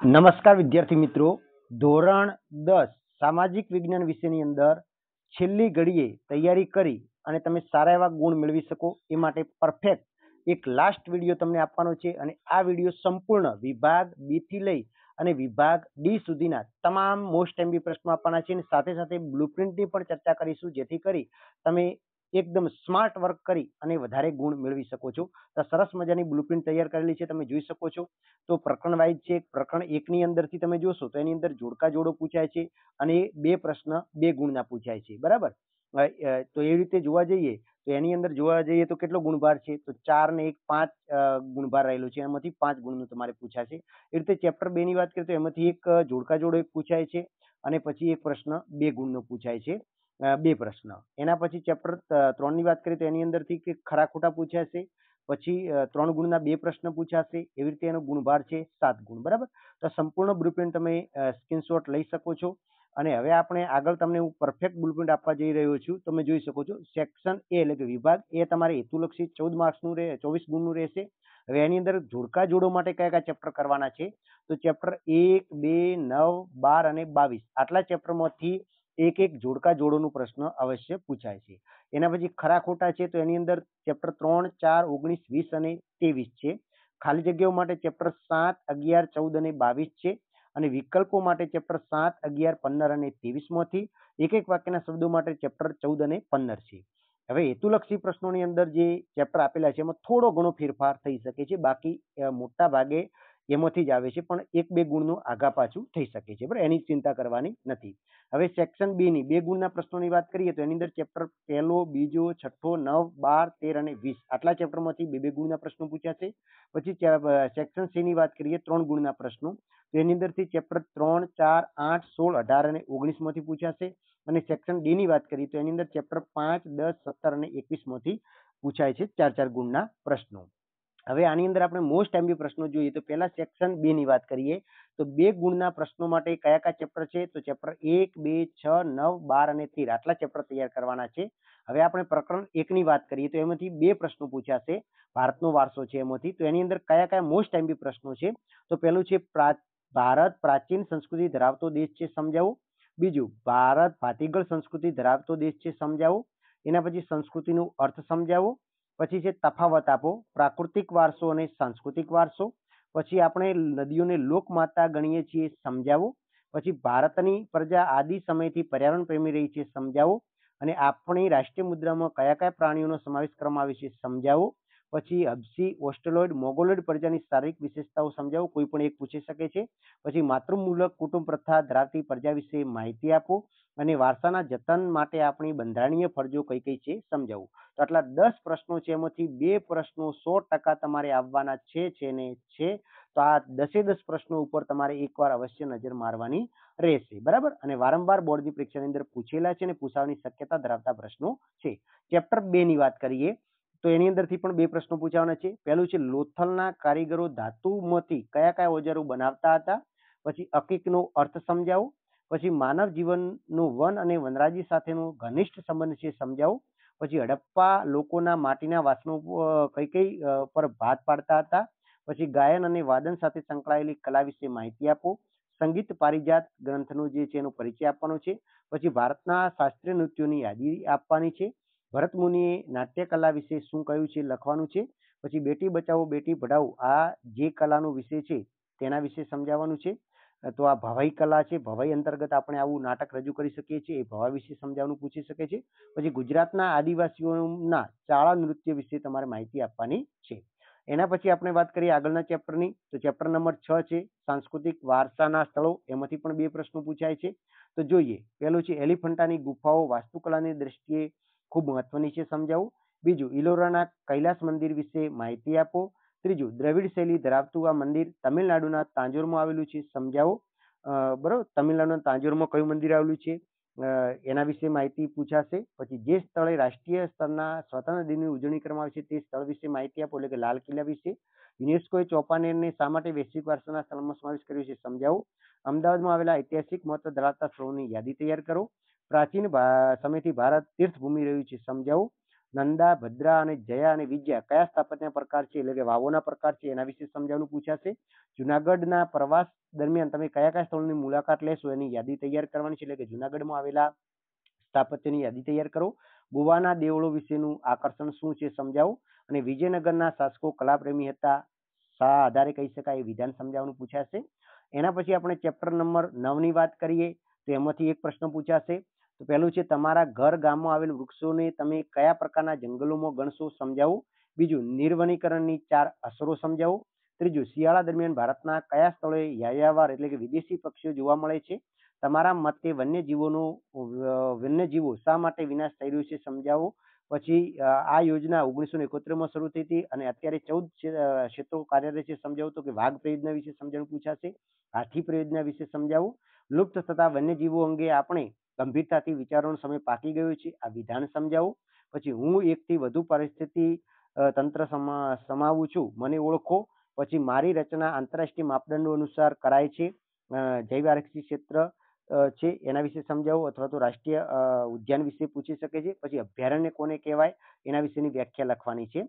નમસ્કાર વિદ્યાર્થી મિત્રો, ધોરણ 10 સામાજિક વિજ્ઞાન વિષયની અંદર છેલ્લી ઘડીએ તૈયારી કરી અને તમે સારા એવા ગુણ મેળવી શકો એ માટે પરફેક્ટ એક લાસ્ટ વિડીયો તમને આપવાનો છે. અને આ વિડીયો સંપૂર્ણ વિભાગ બી થી લઈ અને વિભાગ ડી સુધીના તમામ મોસ્ટ એમબી પ્રશ્નો આપવાના છે અને સાથે સાથે બ્લુપ્રિન્ટની પણ ચર્ચા કરીશું, જેથી કરી તમે એકદમ સ્માર્ટ વર્ક કરી અને વધારે ગુણ મેળવી શકો છો. તો સરસ મજાની બ્લુપ્રિન્ટ તૈયાર કરેલી છે, તમે જોઈ શકો છો. તો પ્રકરણ વાઇઝ છે. પ્રકરણ 1 ની અંદરથી તમે જોશો તો એની અંદર જોડકા જોડો પૂછાય છે અને બે પ્રશ્ન 2 ગુણના પૂછાય છે, બરાબર. તો એ રીતે જોવા જઈએ તો એની અંદર જોવા જઈએ તો કેટલો ગુણભાર છે, તો 4 ને 1 5 ગુણભાર રહેલો છે, એમાંથી 5 ગુણનું તમારે પૂછાશે. એ રીતે ચેપ્ટર 2 ની વાત કરીએ તો એમાંથી એક જોડકા જોડો એક પૂછાય છે અને પછી એક પ્રશ્ન 2 ગુણનો પૂછાય છે, બે પ્રશ્ન. એના પછી ચેપ્ટર 3 ની વાત કરીએ તો એની અંદરથી કે ખરા ખોટા પૂછાશે, પછી 3 ગુણના 2 પ્રશ્ન પૂછાશે. એવી રીતે એનો ગુણભાર છે 7 ગુણ, બરાબર. તો સંપૂર્ણ બ્લુપ્રિન્ટ તમે સ્ક્રીનશોટ લઈ શકો છો. અને હવે આપણે આગળ તમને હું પરફેક્ટ બ્લુપ્રિન્ટ આપવા જઈ રહ્યો છું. તમે જોઈ શકો છો સેક્શન એ એટલે કે વિભાગ એ તમારે હેતુલક્ષી 14 માર્ક્સનું 24 ગુણનું રહેશે. હવે એની અંદર જોડકા જોડો માટે કયા કયા ચેપ્ટર કરવાના છે, તો ચેપ્ટર 1 2 9 12 અને 22 આટલા ચેપ્ટરમાંથી એક એક જોડકા જોડોનું પ્રશ્ન અવશ્ય પૂછાય છે. એના પછી ખરા ખોટા છે તો એની અંદર ચેપ્ટર 3 4 19 20 અને 23 છે. ખાલી જગ્યાઓ માટે ચેપ્ટર 7 11 14 અને 22 છે. અને વિકલ્પો માટે ચેપ્ટર 7 11 15 અને 23 માંથી એક એક વાક્યના શબ્દો માટે ચેપ્ટર 14 અને 15 છે. હવે હેતુલક્ષી પ્રશ્નોની અંદર જે ચેપ્ટર આપેલા છે એમાં થોડો ઘણો ફેરફાર થઈ શકે છે, બાકી મોટા ભાગે એમાંથી જ આવે છે, પણ 1-2 ગુણનું આગા પાછું થઈ શકે છે, બરાબર. એની ચિંતા કરવાની નથી. હવે સેક્શન બી ની 2 ગુણના પ્રશ્નોની વાત કરીએ તો એની અંદર ચેપ્ટર 1, 2, 6, 9, 12, 13 અને 20 આટલા ચેપ્ટરમાંથી 2-2 ગુણના પ્રશ્નો પૂછાશે. પછી સેક્શન સી ની વાત કરીએ 3 ગુણના પ્રશ્નો, તો એની અંદરથી ચેપ્ટર 3 4 8 16 18 અને 19 માંથી પૂછાશે. અને સેક્શન ડી ની વાત કરીએ તો એની અંદર ચેપ્ટર 5 10 17 અને 21 માંથી પૂછાય છે 4-4 ગુણના પ્રશ્નો. હવે આની અંદર આપણે મોસ્ટ એમબી પ્રશ્નો જોઈએ તો પહેલા સેક્શન બી ની વાત કરીએ તો 2 ગુણના પ્રશ્નો માટે કયા કયા ચેપ્ટર છે, તો ચેપ્ટર 1 2 6 9 12 અને 13 આટલા ચેપ્ટર તૈયાર કરવાના છે. હવે આપણે પ્રકરણ 1 ની વાત કરીએ તો એમાંથી 2 પ્રશ્નો પૂછાશે. ભારતનો વારસો છે એમાંથી, તો એની અંદર કયા કયા મોસ્ટ એમબી પ્રશ્નો છે, તો પહેલું છે ભારત પ્રાચીન સંસ્કૃતિ ધરાવતો દેશ છે, સમજાવો. બીજું, ભારત ભાતીગળ સંસ્કૃતિ ધરાવતો દેશ છે, સમજાવો. એના પછી સંસ્કૃતિનો અર્થ સમજાવો. પછી છે તફાવત આપો, પ્રાકૃતિક વારસો અને સાંસ્કૃતિક વારસો. પછી આપણે નદીઓને લોકમાતા ગણીએ છીએ, સમજાવો. પછી ભારતની પ્રજા આદિ સમયથી પર્યાવરણ પ્રેમી રહી છે, સમજાવો. અને આપણી રાષ્ટ્રીય મુદ્રામાં કયા કયા પ્રાણીઓનો સમાવેશ કરવામાં આવે છે, સમજાવો. પછી હબસી, ઓસ્ટ્રેલોઇડ, મોગોલોઇડ પ્રજાની શારીરિક વિશેષતાઓ સમજાવો, કોઈ પણ એક પૂછી શકે છે. પછી માતૃમૂલક કુટુંબ પ્રથા ધરાવતી પ્રજા વિશે માહિતી આપો. અને વારસાના જતન માટે આપણી બંધારણીય ફરજો કઈ કઈ છે, સમજાવો. તો આટલા 10 પ્રશ્નો છે, એમાંથી 2 પ્રશ્નો 100% તમારે આવવાના છે ને છે. તો આ 10 પ્રશ્નો ઉપર તમારે એકવાર અવશ્ય નજર મારવાની રહેશે, બરાબર. અને વારંવાર બોર્ડની પરીક્ષાની અંદર પૂછેલા છે અને પૂછાવાની શક્યતા ધરાવતા પ્રશ્નો છે. ચેપ્ટર 2 ની વાત કરીએ તો એની અંદરથી પણ 2 પ્રશ્નો પૂછાવાના છે. પહેલું છે લોથલના કારીગરો ધાતુમાંથી કયા કયા ઓજારો બનાવતા હતા. પછી અકીકનો અર્થ સમજાવો. પછી માનવ જીવનનું વન અને વનરાજી સાથેનો ઘનિષ્ઠ સંબંધ છે, સમજાવો. પછી હડપ્પા લોકોના માટીના વાસણો કઈ કઈ પર ભાત પાડતા હતા. પછી ગાયન અને વાદન સાથે સંકળાયેલી કલા વિશે માહિતી આપો. સંગીત પારિજાત ગ્રંથનો જે છે એનો પરિચય આપવાનો છે. પછી ભારતના શાસ્ત્રીય નૃત્યોની યાદી આપવાની છે. ભરત મુનિએ નાટ્યકલા વિશે શું કહ્યું છે, લખવાનું છે. પછી બેટી બચાવો બેટી પઢાઓ આ જે કલાનો વિષય છે તેના વિશે સમજાવવાનું છે. તો આ ભવાઈ કલા છે, ભવાઈ અંતર્ગત આપણે આવું નાટક રજૂ કરી શકીએ છીએ, એ ભવા વિશે સમજાવવાનું પૂછી શકે છે. પછી ગુજરાતના આદિવાસીઓના ચાળા નૃત્ય વિશે તમારે માહિતી આપવાની છે. એના પછી આપણે વાત કરીએ આગળના ચેપ્ટરની, તો ચેપ્ટર નંબર 6 છે સાંસ્કૃતિક વારસાના સ્થળો, એમાંથી પણ 2 પ્રશ્નો પૂછાય છે. તો જોઈએ, પહેલું છે એલિફન્ટાની ગુફાઓ વાસ્તુકલાની દ્રષ્ટિએ ખૂબ મહત્વની છે, સમજાવો. બીજું, ઇલોરાના કૈલાસ મંદિર વિશે માહિતી આપો. ત્રીજું, દ્રવિડ શૈલી ધરાવતું આ મંદિર તમિલનાડુના તાંજોરમાં આવેલું છે, સમજાવો. બરોબર, તમિલનાડુના તાંજોરમાં કયું મંદિર આવેલું છે એના વિશે માહિતી પૂછાશે. પછી જે સ્થળે રાષ્ટ્રીય સ્તરના સ્વતંત્ર દિનની ઉજવણી કરવામાં આવે છે તે સ્થળ વિશે માહિતી આપો, એટલે કે લાલ કિલ્લા વિશે. યુનેસ્કોએ ચોપાનેરને શા માટે વૈશ્વિક વારસાના સ્થળમાં સમાવેશ કર્યો છે, સમજાવો. અમદાવાદમાં આવેલા ઐતિહાસિક મહત્વ ધરાવતા સ્થળોની યાદી તૈયાર કરો. પ્રાચીન સમયથી ભારત તીર્થભૂમિ રહ્યું છે, સમજાવો. નંદા, ભદ્રા અને જયા અને વિજયા કયા સ્થાપત્યના પ્રકાર છે, એટલે કે વાવોના પ્રકાર છે, એના વિશે સમજાવવાનું પૂછાશે. જુનાગઢના પ્રવાસ દરમિયાન તમે કયા કયા સ્થળોની મુલાકાત લેશો એની યાદી તૈયાર કરવાની છે, એટલે કે જુનાગઢમાં આવેલા સ્થાપત્યની યાદી તૈયાર કરો. ગોવાના દેવળો વિશેનું આકર્ષણ શું છે સમજાવો. અને વિજયનગરના શાસકો કલાપ્રેમી હતા, શા આધારે કહી શકાય એ વિધાન સમજાવવાનું પૂછાશે. એના પછી આપણે ચેપ્ટર નંબર 9 ની વાત કરીએ તો એમાંથી એક પ્રશ્ન પૂછાશે. તો પહેલું છે તમારા ઘર ગામમાં આવેલ વૃક્ષોને તમે કયા પ્રકારના જંગલોમાં ગણશો સમજાવો. બીજું નિર્વનીકરણની 4 અસરો સમજાવો. ત્રીજું શિયાળા દરમિયાન ભારતના કયા સ્થળોએ યાયાવાર એટલે કે વિદેશી પક્ષીઓ જોવા મળે છે. તમારા મતે વન્યજીવો શા માટે વિનાશ થઈ રહ્યું છે સમજાવો. પછી આ યોજના 1971 માં શરૂ થઈ હતી અને અત્યારે 14 ક્ષેત્રો કાર્યરત છે સમજાવો. તો કે વાઘ પ્રયોજના વિશે સમજાવવાનું પૂછાશે. હાથી પ્રયોજના વિશે સમજાવો. લુપ્ત થતા વન્યજીવો અંગે આપણે ગંભીરતાથી વિચારવાનો સમય પાકી ગયો છે, આ વિધાન સમજાવો. પછી હું એકથી વધુ પરિસ્થિતિ તંત્ર સમાવું છું, મને ઓળખો. પછી મારી રચના આંતરરાષ્ટ્રીય માપદંડો અનુસાર કરાય છે, જૈવ આરક્ષિત ક્ષેત્ર છે એના વિશે સમજાવો. અથવા તો રાષ્ટ્રીય ઉદ્યાન વિશે પૂછી શકે છે. પછી અભયારણ્ય કોને કહેવાય એના વિશેની વ્યાખ્યા લખવાની છે.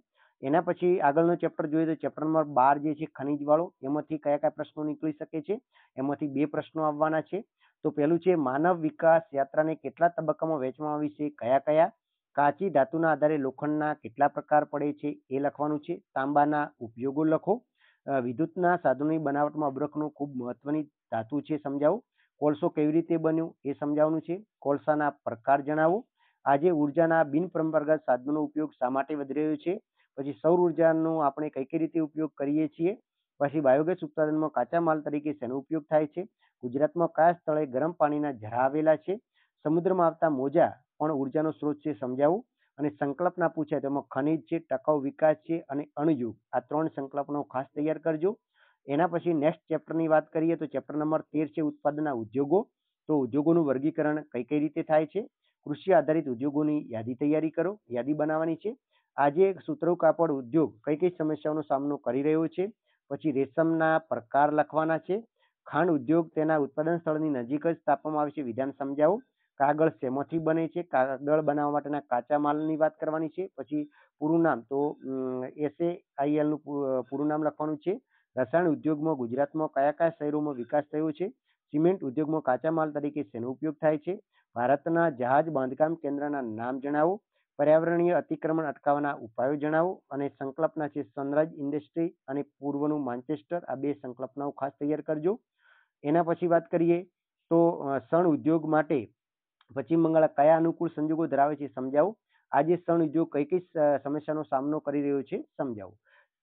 એના પછી આગળનો ચેપ્ટર જોઈએ તો ચેપ્ટર નંબર 12 જે છે ખનિજ વાળો, એમાંથી કયા કયા પ્રશ્નો નીકળી શકે છે, એમાંથી 2 પ્રશ્નો આવવાના છે. તો પહેલું છે માનવ વિકાસ યાત્રાને કેટલા તબક્કામાં વહેંચવામાં આવી છે, કયા કયા. કાચી ધાતુના આધારે લોખંડના કેટલા પ્રકાર પડે છે એ લખવાનું છે. તાંબાના ઉપયોગો લખો. વિદ્યુતના સાધનોની બનાવટમાં અબરખનો ખૂબ મહત્વની ધાતુ છે સમજાવો. કોલસો કેવી રીતે બન્યો એ સમજાવવાનું છે. કોલસાના પ્રકાર જણાવો. આજે ઉર્જાના બિનપરંપરાગત સાધનોનો ઉપયોગ શા માટે વધી રહ્યો છે. પછી સૌર ઉર્જાનો આપણે કઈ કઈ રીતે ઉપયોગ કરીએ છીએ. પછી બાયોગેસ ઉત્પાદનમાં કાચા માલ તરીકે શેનો ઉપયોગ થાય છે. ગુજરાતમાં કયા સ્થળે ગરમ પાણીના ઝરા આવેલા છે. સમુદ્રમાં આવતા મોજા પણ ઉર્જાનો સ્ત્રોત છે સમજાવો. અને સંકલ્પના પૂછાય તેમાં ખનિજ છે, ટકાઉ વિકાસ છે અને અણુયુગ, આ 3 સંકલ્પનો ખાસ તૈયાર કરજો. એના પછી નેક્સ્ટ ચેપ્ટરની વાત કરીએ તો ચેપ્ટર નંબર 13 છે ઉત્પાદનના ઉદ્યોગો. તો ઉદ્યોગોનું વર્ગીકરણ કઈ કઈ રીતે થાય છે. કૃષિ આધારિત ઉદ્યોગોની યાદી તૈયારી કરો, યાદી બનાવવાની છે. આજે સુતરાઉ કાપડ ઉદ્યોગ કઈ કઈ સમસ્યાઓનો સામનો કરી રહ્યો છે. પછી રેશમના પ્રકાર લખવાના છે. ખાંડ ઉદ્યોગ તેના ઉત્પાદન સ્થળની નજીક જ સ્થાપવામાં આવે છે, વિધાન સમજાવો. કાગળ શેમાંથી બને છે, કાગળ બનાવવા માટેના કાચા માલની વાત કરવાની છે. પછી પૂરું નામ તો SAIL નું પૂરું નામ લખવાનું છે. રસાયણ ઉદ્યોગમાં ગુજરાતમાં કયા કયા શહેરોમાં વિકાસ થયો છે. સિમેન્ટ ઉદ્યોગમાં કાચા માલ તરીકે શેનો ઉપયોગ થાય છે. ભારતના જહાજ બાંધકામ કેન્દ્રના નામ જણાવો. પર્યાવરણીય અતિક્રમણ અટકાવવાના ઉપાયો જણાવો. અને સંકલ્પના છે સનરાઈઝ ઇન્ડસ્ટ્રી અને પૂર્વનું માન્ચેસ્ટર, આ 2 સંકલ્પનાઓ ખાસ તૈયાર કરજો. એના પછી વાત કરીએ તો શણ ઉદ્યોગ માટે પશ્ચિમ બંગાળ કયા અનુકૂળ સંજોગો ધરાવે છે સમજાવો. આજે શણ ઉદ્યોગ કઈ કઈ સમસ્યાનો સામનો કરી રહ્યો છે સમજાવો.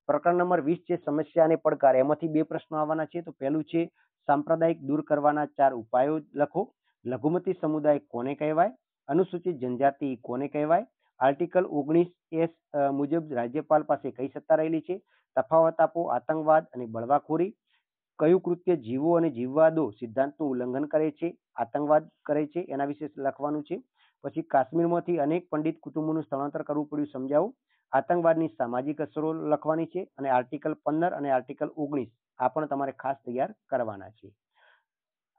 પ્રકરણ નંબર 20 છે સમસ્યા અને પડકાર, એમાંથી 2 પ્રશ્નો આવવાના છે. તો પહેલું છે સાંપ્રદાયિક દૂર કરવાના 4 ઉપાયો લખો. લઘુમતી સમુદાય કોને કહેવાય. અનુસૂચિત જનજાતિ કોને કહેવાય. આર્ટિકલ 19S મુજબ રાજ્યપાલ પાસે કઈ સત્તા રહેલી છે. તફાવત આપો. આતંકવાદ અને બળવાખોરી. કયું કૃત્ય જીવો અને જીવવાદો સિદ્ધાંતનું ઉલ્લંઘન કરે છે, આતંકવાદ કરે છે, એના વિશે લખવાનું છે. પછી કાશ્મીરમાંથી અનેક પંડિત કુટુંબોનું સ્થળાંતર કરવું પડ્યું સમજાવો. આતંકવાદની સામાજિક અસરો લખવાની છે. અને આર્ટિકલ 15 અને આર્ટિકલ 19 આ પણ તમારે ખાસ તૈયાર કરવાના છે.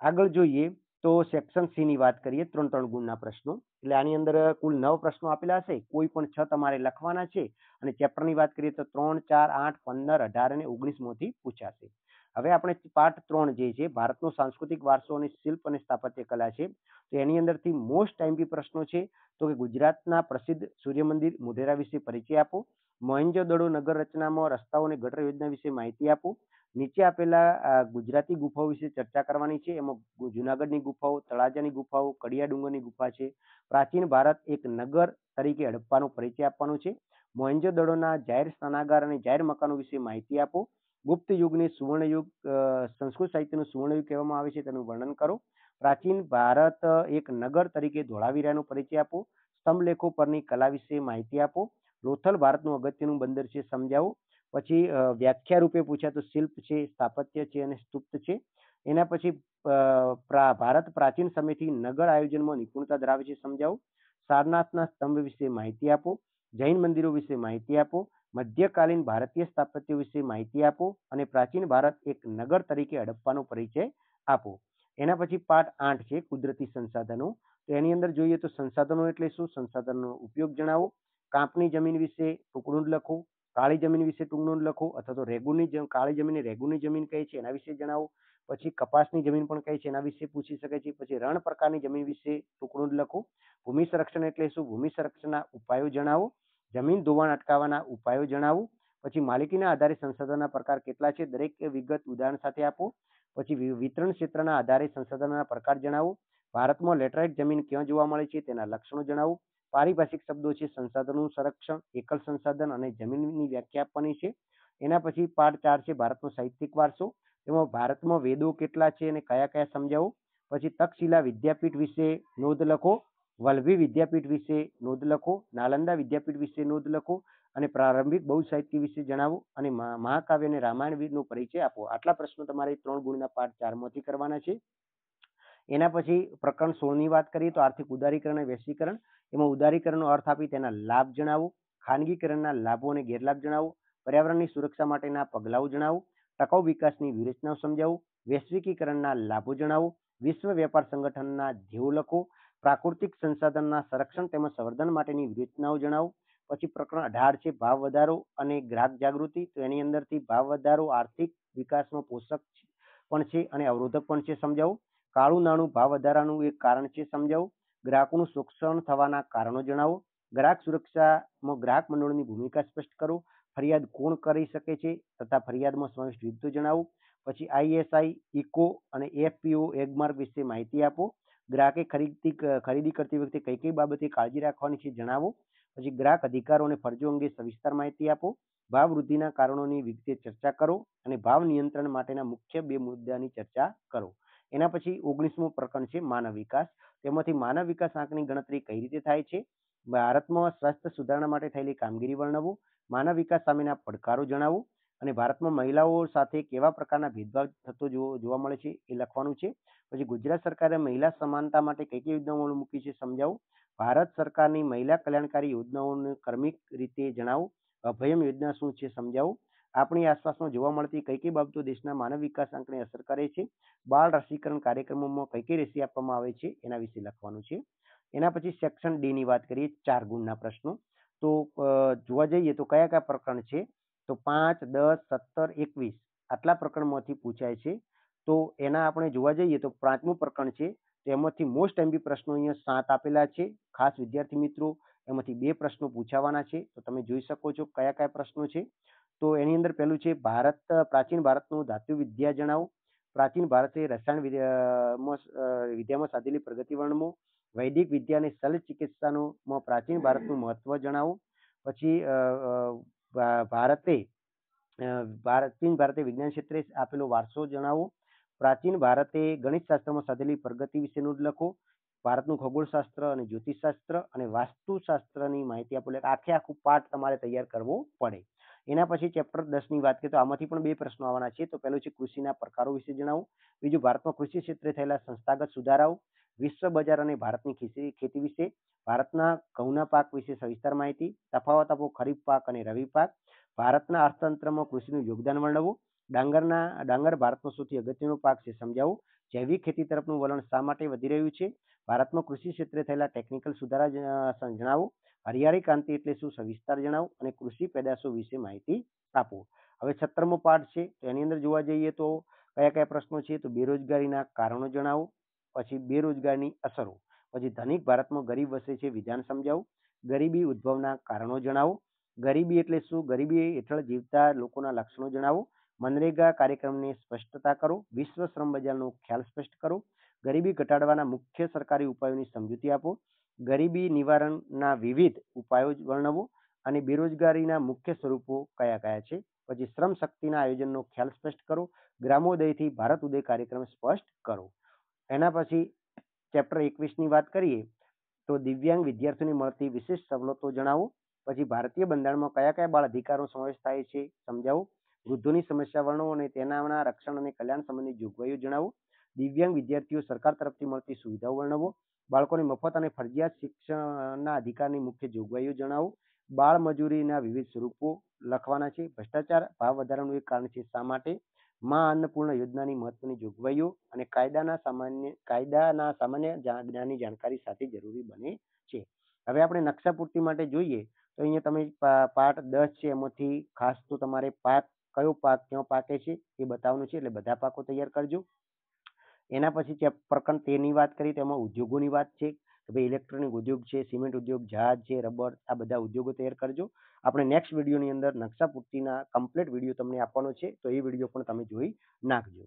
આગળ જોઈએ તો સેક્શન સી ની વાત કરીએ, 3 ગુણના પ્રશ્નો. એટલે આની અંદર કુલ 9 પ્રશ્નો આપેલા હશે, કોઈ પણ 6 તમારે લખવાના છે. અને ચેપ્ટરની વાત કરીએ તો 3, 4, 8, 15, 18 અને 19 માંથી પૂછાશે. હવે આપણે પાર્ટ 3 જે છે ભારતનો સાંસ્કૃતિક વારસો અને શિલ્પ અને સ્થાપત્ય કલા છે, તો એની અંદરથી મોસ્ટ ટાઈમપી પ્રશ્નો છે. તો કે ગુજરાતના પ્રસિદ્ધ સૂર્ય મંદિર મોઢેરા વિશે પરિચય આપો. મોહેંજો-દડો નગર રચનામાં રસ્તાઓ અને ગટર યોજના વિશે માહિતી આપો. નીચે આપેલા ગુજરાતી ગુફાઓ વિશે ચર્ચા કરવાની છે. એમાં જુનાગઢની ગુફાઓ, તળાજાની ગુફાઓ, કડિયા ડુંગરની ગુફા છે. પ્રાચીન ભારત એક નગર તરીકે હડપ્પાનો પરિચય આપવાનો છે. મોહેંજો-દડોના જાહેર સ્નાનાગાર અને જાહેર મકાનો વિશે માહિતી આપો. ગુપ્ત યુગને સુવર્ણયુગ, સંસ્કૃત સાહિત્યનું સુવર્ણયુગ કહેવામાં આવે છે, તેનું વર્ણન કરો. પ્રાચીન ભારત એક નગર તરીકે ધોળાવીરાનો પરિચય આપો. સ્તંભલેખો પરની કલા વિશે માહિતી આપો. લોથલ ભારતનું અગત્યનું બંદર છે સમજાવો. પછી વ્યાખ્યા રૂપે પૂછ્યા તો શિલ્પ છે, સ્થાપત્ય છે અને સ્તુપ છે. એના પછી ભારત પ્રાચીન સમયથી નગર આયોજનમાં નિપુણતા ધરાવે છે સમજાવો. સારનાથના સ્તંભ વિશે માહિતી આપો. જૈન મંદિરો વિશે માહિતી આપો. મધ્યકાલીન ભારતીય સ્થાપત્ય વિશે માહિતી આપો. અને પ્રાચીન ભારત એક નગર તરીકે હડપ્પાનો પરિચય આપો. એના પછી પાર્ટ 8 છે કુદરતી સંસાધનો. તો એની અંદર જોઈએ તો સંસાધનો એટલે શું, સંસાધનોનો ઉપયોગ જણાવો. કાંપની જમીન વિશે ટૂંકનું લખો, કાળી જમીન વિશે ટૂંકનું લખો, અથવા તો રેગુની કાળી જમીન રેગુની જમીન કઈ છે એના વિશે જણાવો. પછી કપાસની જમીન પણ કઈ છે એના વિશે પૂછી શકે છે. પછી રણ પ્રકારની જમીન વિશે ટૂંકનું લખો. ભૂમિ સંરક્ષણ એટલે શું, ભૂમિ સંરક્ષણના ઉપાયો જણાવો. જમીન ધોવાણ અટકાવવાના ઉપાયો જણાવો. પછી માલિકીના આધારે સંસાધનના પ્રકાર કેટલા છે, દરેક વિગત ઉદાહરણ સાથે આપો. પછી વિતરણ ક્ષેત્રના આધારે સંસાધનના પ્રકાર જણાવો. ભારતમાં લેટરાઇટ જમીન ક્યાં જોવા મળે છે તેના લક્ષણો જણાવો. પારિભાષિક શબ્દો છે સંસાધનોનું સંરક્ષણ, એકલ સંસાધન અને જમીનની વ્યાખ્યા આપવાની છે. એના પછી પાઠ 4 છે ભારતનો સાહિત્યિક વારસો. તેમાં ભારતમાં વેદો કેટલા છે અને કયા કયા સમજાવો. પછી તક્ષશિલા વિદ્યાપીઠ વિશે નોંધ લખો. વલ્લભી વિદ્યાપીઠ વિશે નોંધ લખો. નાલંદા વિદ્યાપીઠ વિશે નોંધ લખો. અને પ્રારંભિક બૌદ્ધ સાહિત્ય વિશે જણાવો. અને મહાકાવ્ય અને રામાયણ નો પરિચય આપો. આટલા પ્રશ્નો તમારે 3 ગુણના પાઠ 4 માંથી કરવાના છે. એના પછી પ્રકરણ 16 ની વાત કરીએ તો આર્થિક ઉદારીકરણ અને વૈશ્વિકરણ. એમાં ઉદારીકરણનો અર્થ આપી તેના લાભ જણાવો. ખાનગીકરણના લાભો અને ગેરલાભ જણાવો. પર્યાવરણની સુરક્ષા માટેના પગલાઓ જણાવો. ટકાઉ વિકાસની વ્યૂહરચનાઓ સમજાવો. વૈશ્વિકીકરણના લાભો જણાવો. વિશ્વ વેપાર સંગઠનના ધ્યેયો લખો. પ્રાકૃતિક સંસાધનના સંરક્ષણ તેમજ સંવર્ધન માટેની વ્યૂહરચનાઓ જણાવો. પછી પ્રકરણ 18 છે ભાવ વધારો અને ગ્રાહક જાગૃતિ. તો એની અંદરથી ભાવ વધારો આર્થિક વિકાસમાં પોષક પણ છે અને અવરોધક પણ છે, સમજાવો. કાળું નાણું ભાવ વધારાનું એક કારણ છે, સમજાવો. ગ્રાહકોનું શોષણ થવાના કારણો જણાવો. ગ્રાહક સુરક્ષામાં ગ્રાહક મંડળોની ભૂમિકા સ્પષ્ટ કરો. ફરિયાદ કોણ કરી શકે છે તથા ફરિયાદમાં સમાવિષ્ટ વિગતો જણાવો. પછી ISI, ઇકો અને FPO એગમાર્ક વિશે માહિતી આપો. ગ્રાહકે ખરીદી કરતી વખતે કઈ કઈ બાબતે કાળજી રાખવાની છે જણાવો. પછી ગ્રાહક અધિકારો અને ફરજો અંગે સવિસ્તાર માહિતી આપો. ભાવ વૃદ્ધિના કારણોની વિગતે ચર્ચા કરો અને ભાવ નિયંત્રણ માટેના મુખ્ય 2 મુદ્દાની ચર્ચા કરો. એના પછી 19મું પ્રકરણ છે માનવ વિકાસ. તેમાંથી માનવ વિકાસ આંકની ગણતરી કઈ રીતે થાય છે, ભારતમાં સ્વાસ્થ્ય સુધારણા માટે થયેલી કામગીરી વર્ણવો. માનવ વિકાસ સામેના પડકારો જણાવો. અને ભારતમાં મહિલાઓ સાથે કેવા પ્રકારના ભેદભાવ થતો જોવા મળે છે એ લખવાનું છે. પછી ગુજરાત સરકારે મહિલા સમાનતા માટે કઈ કઈ યોજનાઓ મૂકી છે સમજાવો. ભારત સરકારની મહિલા કલ્યાણકારી યોજનાઓને ક્રમિક રીતે જણાવો. અભયમ યોજના શું છે સમજાવો. આપણી આસપાસમાં જોવા મળતી કઈ કઈ બાબતો દેશના માનવ વિકાસ આંકને અસર કરે છે. બાળ રસીકરણ કાર્યક્રમોમાં કઈ કઈ રસી આપવામાં આવે છે એના વિશે લખવાનું છે. એના પછી સેક્શન ડી ની વાત કરીએ, 4 ગુણના પ્રશ્નો. તો જોવા જઈએ તો કયા કયા પ્રકરણ છે, તો 5, 10, 17, 21 આટલા પ્રકરણમાંથી પૂછાય છે. તો એના આપણે જોવા જઈએ તો 5મું પ્રકરણ છે. તેમાંથી મોસ્ટ એમપી પ્રશ્નો અહીંયા 7 આપેલા છે. ખાસ વિદ્યાર્થી મિત્રો એમાંથી 2 પ્રશ્નો પૂછાવાના છે. તો તમે જોઈ શકો છો કયા કયા પ્રશ્નો છે. તો એની અંદર પહેલું છે પ્રાચીન ભારતનું ધાતુ વિદ્યા જણાવો. પ્રાચીન ભારતે રસાયણ વિદ્યામાં સાધેલી પ્રગતિ વર્ણવો. વૈદિક વિદ્યા અને શલ્ય ચિકિત્સામાં પ્રાચીન ભારતનું મહત્વ જણાવો. પછી પ્રાચીન ભારતે વિજ્ઞાન ક્ષેત્રે આપેલો વારસો જણાવો. પ્રાચીન ભારતે ગણિત શાસ્ત્રમાં સાધેલી પ્રગતિ વિશે નોંધ લખો. ભારતનું ખગોળશાસ્ત્ર અને જ્યોતિષશાસ્ત્ર અને વાસ્તુશાસ્ત્રની માહિતી આપો. આખું પાઠ તમારે તૈયાર કરવો પડે. એના પછી ચેપ્ટર 10 ની વાત કરીએ તો આમાંથી પણ 2 પ્રશ્નો આવવાના છે. તો પહેલું છે કૃષિના પ્રકારો વિશે જણાવો. બીજું ભારતમાં કૃષિ ક્ષેત્રે થયેલા સંસ્થાગત સુધારાઓ. વિશ્વ બજાર અને ભારતની ખેતી વિશે. ભારતના ઘઉંના પાક વિશે સવિસ્તાર માહિતી. તફાવત આપો ખરીફ પાક અને રવિ પાક. ભારતના અર્થતંત્રમાં કૃષિનું યોગદાન વર્ણવો. ડાંગર ભારતનો સૌથી અગત્યનો પાક છે, સમજાવો. જૈવિક ખેતી તરફનું વલણ શા માટે વધી રહ્યું છે. ભારતમાં કૃષિ ક્ષેત્રે થયેલા ટેકનિકલ સુધારા જણાવો. હરિયાળી ક્રાંતિ એટલે શું, સવિસ્તાર જણાવો. અને કૃષિ પેદાશો વિશે માહિતી આપો. હવે 17મો પાઠ છે. તો એની અંદર જોવા જઈએ તો કયા કયા પ્રશ્નો છે, તો બેરોજગારીના કારણો જણાવો. પછી બેરોજગારીની અસરો. પછી ધનિક ભારતમાં ગરીબ વસે છે, વિધાન સમજાવો. ગરીબી ઉદ્ભવના કારણો જણાવો. ગરીબી એટલે શું, ગરીબી હેઠળ જીવતા લોકોના લક્ષણો જણાવો. મનરેગા કાર્યક્રમને સ્પષ્ટતા કરો. વિશ્વ શ્રમ બજારનો ખ્યાલ સ્પષ્ટ કરો. ગરીબી ઘટાડવાના મુખ્ય સરકારી ઉપાયોની સમજૂતી આપો. ગરીબી નિવારણના વિવિધ ઉપાયો વર્ણવો. અને બેરોજગારીના મુખ્ય સ્વરૂપો કયા કયા છે. પછી શ્રમ શક્તિના આયોજનનો ખ્યાલ સ્પષ્ટ કરો. ગ્રામોદયથી ભારત ઉદય કાર્યક્રમ સ્પષ્ટ કરો. એના પછી ચેપ્ટર 21 ની વાત કરીએ તો દિવ્યાંગ વિદ્યાર્થીઓને મળતી વિશેષ સવલતો જણાવો. પછી ભારતીય બંધારણમાં કયા કયા બાળ અધિકારનો સમાવેશ થાય છે સમજાવો. વૃદ્ધોની સમસ્યા વર્ણવો અને તેના રક્ષણ અને કલ્યાણ સંબંધિત જોગવાઈઓ જણાવો. દિવ્યાંગ વિદ્યાર્થીઓ સરકાર તરફથી મળતી સુવિધાઓ વર્ણવો. બાળકોને મફત અને ફરજિયાત શિક્ષણના અધિકારની મુખ્ય જોગવાઈઓ જણાવો. બાળ મજૂરીના વિવિધ સ્વરૂપો લખવાના છે. ભ્રષ્ટાચાર ભાવ વધારાનું એક કારણ છે, શા માટે. મા અન્નપૂર્ણા યોજનાની મહત્વની જોગવાઈઓ અને કાયદાના સામાન્ય જ્ઞાનની જાણકારી સાથે જરૂરી બને છે. હવે આપણે નકશા પૂર્તિ માટે જોઈએ તો અહીંયા તમે પાર્ટ 10 છે એમાંથી ખાસ તો તમારે કયો પાક ક્યાં પાકે છે એ બતાવવાનું છે, એટલે બધા પાકો તૈયાર કરજો. એના પછી પ્રકરણ 13 ની વાત કરી, તેમાં ઉદ્યોગોની વાત છે કે ભાઈ ઇલેક્ટ્રોનિક ઉદ્યોગ છે, સિમેન્ટ ઉદ્યોગ, જહાજ છે, રબર, આ બધા ઉદ્યોગો તૈયાર કરજો. આપણે નેક્સ્ટ વિડીયોની અંદર નકશા પૂર્તિના કમ્પ્લીટ વિડીયો તમને આપવાનો છે, તો એ વિડીયો પણ તમે જોઈ નાખજો.